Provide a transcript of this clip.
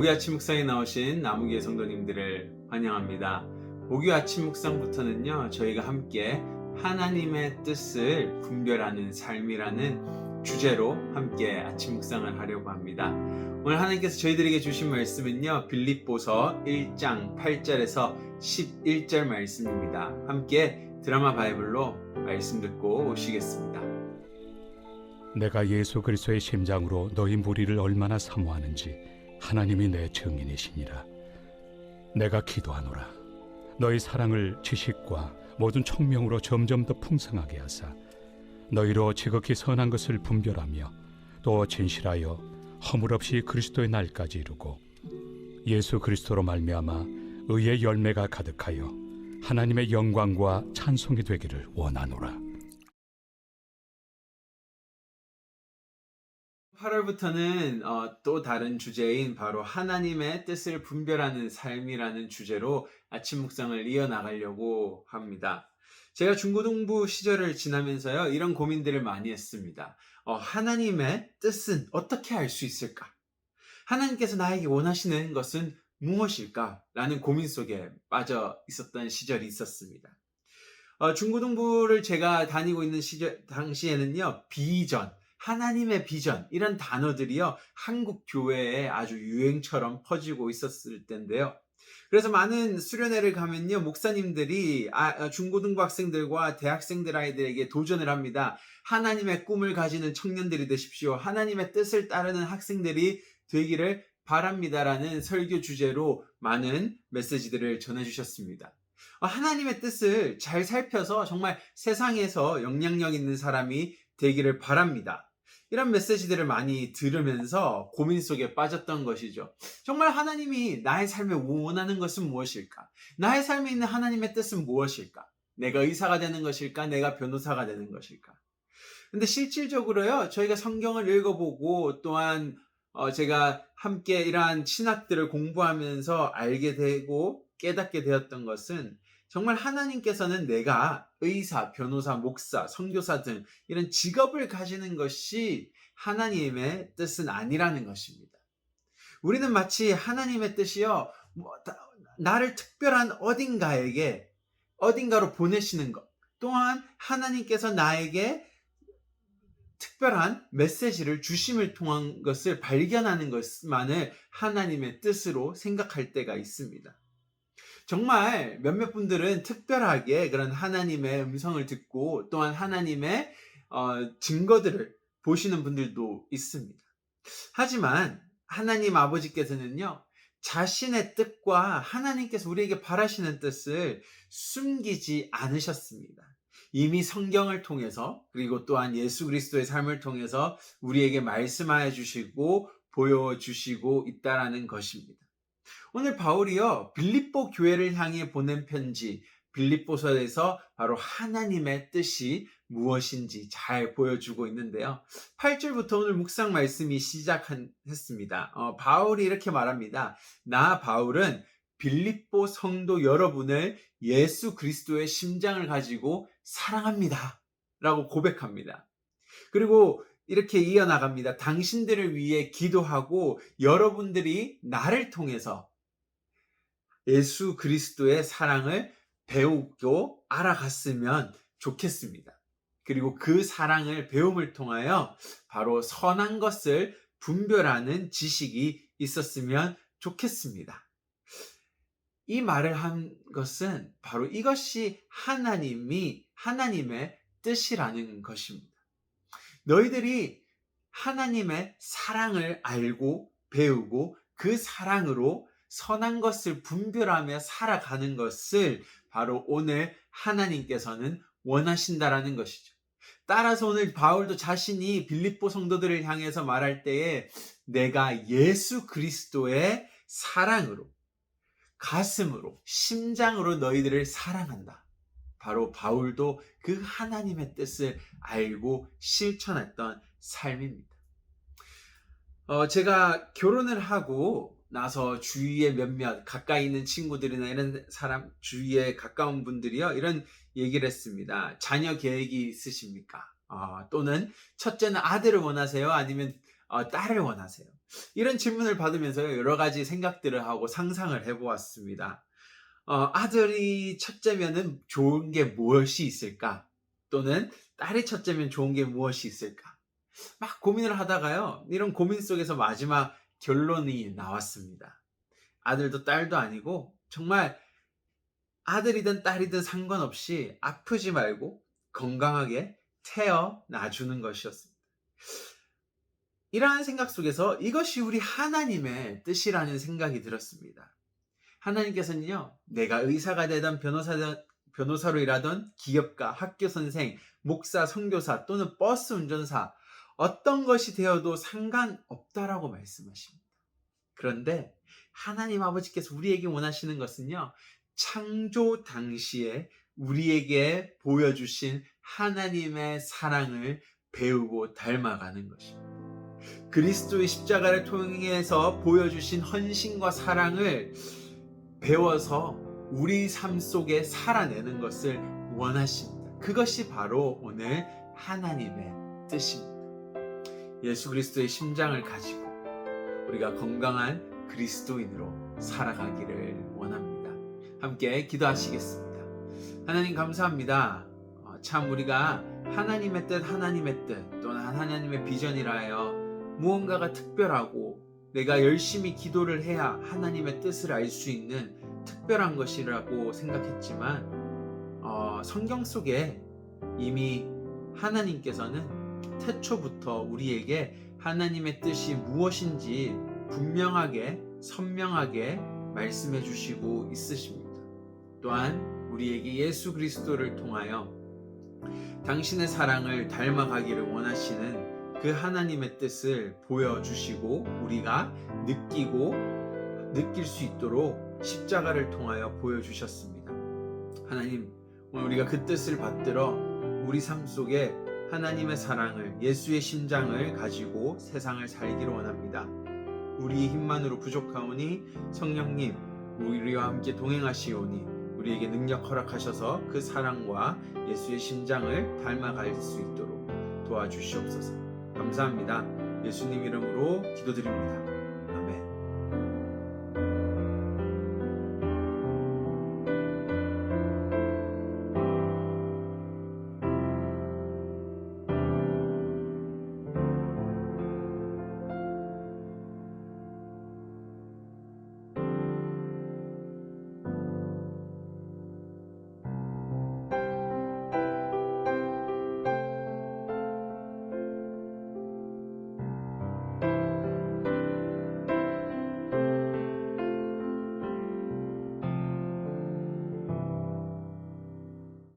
목요 아침 묵상에 나오신 나무교회 성도님들을 환영합니다. 목요 아침 묵상부터는요, 저희가 함께 하나님의 뜻을 분별하는 삶이라는 주제로 함께 아침 묵상을 하려고 합니다. 오늘 하나님께서 저희들에게 주신 말씀은요, 빌립보서 1장 8절에서 11절 말씀입니다. 함께 드라마 바이블로 말씀 듣고 오시겠습니다. 내가 예수 그리스도의 심장으로 너희 무리를 얼마나 사모하는지 하나님이 내 증인이시니라. 내가 기도하노라. 너희 사랑을 지식과 모든 총명으로 점점 더 풍성하게 하사 너희로 지극히 선한 것을 분별하며 또 진실하여 허물 없이 그리스도의 날까지 이루고 예수 그리스도로 말미암아 의의 열매가 가득하여 하나님의 영광과 찬송이 되기를 원하노라. 8월부터는 또 다른 주제인 바로 하나님의 뜻을 분별하는 삶이라는 주제로 아침 묵상을 이어나가려고 합니다. 제가 중고등부 시절을 지나면서요, 이런 고민들을 많이 했습니다. 하나님의 뜻은 어떻게 알 수 있을까? 하나님께서 나에게 원하시는 것은 무엇일까? 라는 고민 속에 빠져 있었던 시절이 있었습니다. 중고등부를 제가 다니고 있는 당시에는요, 비전, 하나님의 비전, 이런 단어들이요, 한국 교회에 아주 유행처럼 퍼지고 있었을 때인데요. 그래서 많은 수련회를 가면요, 목사님들이 중고등부 학생들과 대학생들 아이들에게 도전을 합니다. 하나님의 꿈을 가지는 청년들이 되십시오. 하나님의 뜻을 따르는 학생들이 되기를 바랍니다라는 설교 주제로 많은 메시지들을 전해주셨습니다. 하나님의 뜻을 잘 살펴서 정말 세상에서 영향력 있는 사람이 되기를 바랍니다. 이런 메시지들을 많이 들으면서 고민 속에 빠졌던 것이죠. 정말 하나님이 나의 삶에 원하는 것은 무엇일까? 나의 삶에 있는 하나님의 뜻은 무엇일까? 내가 의사가 되는 것일까? 내가 변호사가 되는 것일까? 근데 실질적으로요, 저희가 성경을 읽어보고 또한 제가 함께 이러한 신학들을 공부하면서 알게 되고 깨닫게 되었던 것은 정말 하나님께서는 내가 의사, 변호사, 목사, 선교사 등 이런 직업을 가지는 것이 하나님의 뜻은 아니라는 것입니다. 우리는 마치 하나님의 뜻이요, 나를 특별한 어딘가로 보내시는 것, 또한 하나님께서 나에게 특별한 메시지를 주심을 통한 것을 발견하는 것만을 하나님의 뜻으로 생각할 때가 있습니다. 정말 몇몇 분들은 특별하게 그런 하나님의 음성을 듣고 또한 하나님의 증거들을 보시는 분들도 있습니다. 하지만 하나님 아버지께서는요, 자신의 뜻과 하나님께서 우리에게 바라시는 뜻을 숨기지 않으셨습니다. 이미 성경을 통해서 그리고 또한 예수 그리스도의 삶을 통해서 우리에게 말씀하여 주시고 보여주시고 있다라는 것입니다. 오늘 바울이요, 빌립보 교회를 향해 보낸 편지 빌립보서에서 바로 하나님의 뜻이 무엇인지 잘 보여주고 있는데요. 8절부터 오늘 묵상 말씀이 시작했습니다. 바울이 이렇게 말합니다. 나 바울은 빌립보 성도 여러분을 예수 그리스도의 심장을 가지고 사랑합니다 라고 고백합니다. 그리고 이렇게 이어나갑니다. 당신들을 위해 기도하고 여러분들이 나를 통해서 예수 그리스도의 사랑을 배우고 알아갔으면 좋겠습니다. 그리고 그 사랑을 배움을 통하여 바로 선한 것을 분별하는 지식이 있었으면 좋겠습니다. 이 말을 한 것은 바로 이것이 하나님의 뜻이라는 것입니다. 너희들이 하나님의 사랑을 알고 배우고 그 사랑으로 선한 것을 분별하며 살아가는 것을 바로 오늘 하나님께서는 원하신다라는 것이죠. 따라서 오늘 바울도 자신이 빌립보 성도들을 향해서 말할 때에 내가 예수 그리스도의 사랑으로, 가슴으로, 심장으로 너희들을 사랑한다. 바로 바울도 그 하나님의 뜻을 알고 실천했던 삶입니다. 제가 결혼을 하고 나서 주위에 몇몇 가까이 있는 친구들이나 이런 사람, 주위에 가까운 분들이요, 이런 얘기를 했습니다. 자녀 계획이 있으십니까? 또는 첫째는 아들을 원하세요? 아니면 딸을 원하세요? 이런 질문을 받으면서 여러 가지 생각들을 하고 상상을 해보았습니다. 아들이 첫째면은 좋은 게 무엇이 있을까? 또는 딸이 첫째면 좋은 게 무엇이 있을까? 막 고민을 하다가요, 이런 고민 속에서 마지막 결론이 나왔습니다. 아들도 딸도 아니고 정말 아들이든 딸이든 상관없이 아프지 말고 건강하게 태어나주는 것이었습니다. 이러한 생각 속에서 이것이 우리 하나님의 뜻이라는 생각이 들었습니다. 하나님께서는요, 내가 의사가 되던 변호사로 일하던 기업가, 학교 선생, 목사, 선교사 또는 버스 운전사 어떤 것이 되어도 상관없다라고 말씀하십니다. 그런데 하나님 아버지께서 우리에게 원하시는 것은요, 창조 당시에 우리에게 보여주신 하나님의 사랑을 배우고 닮아가는 것입니다. 그리스도의 십자가를 통해서 보여주신 헌신과 사랑을 배워서 우리 삶 속에 살아내는 것을 원하십니다. 그것이 바로 오늘 하나님의 뜻입니다. 예수 그리스도의 심장을 가지고 우리가 건강한 그리스도인으로 살아가기를 원합니다. 함께 기도하시겠습니다. 하나님 감사합니다. 참 우리가 하나님의 뜻 또는 하나님의 비전이라 하여 무언가가 특별하고 내가 열심히 기도를 해야 하나님의 뜻을 알 수 있는 특별한 것이라고 생각했지만 성경 속에 이미 하나님께서는 태초부터 우리에게 하나님의 뜻이 무엇인지 분명하게 선명하게 말씀해 주시고 있으십니다. 또한 우리에게 예수 그리스도를 통하여 당신의 사랑을 닮아가기를 원하시는 그 하나님의 뜻을 보여주시고 우리가 느낄 수 있도록 십자가를 통하여 보여주셨습니다. 하나님, 오늘 우리가 그 뜻을 받들어 우리 삶 속에 하나님의 사랑을, 예수의 심장을 가지고 세상을 살기를 원합니다. 우리의 힘만으로 부족하오니 성령님 우리와 함께 동행하시오니 우리에게 능력 허락하셔서 그 사랑과 예수의 심장을 닮아갈 수 있도록 도와주시옵소서. 감사합니다. 예수님 이름으로 기도드립니다.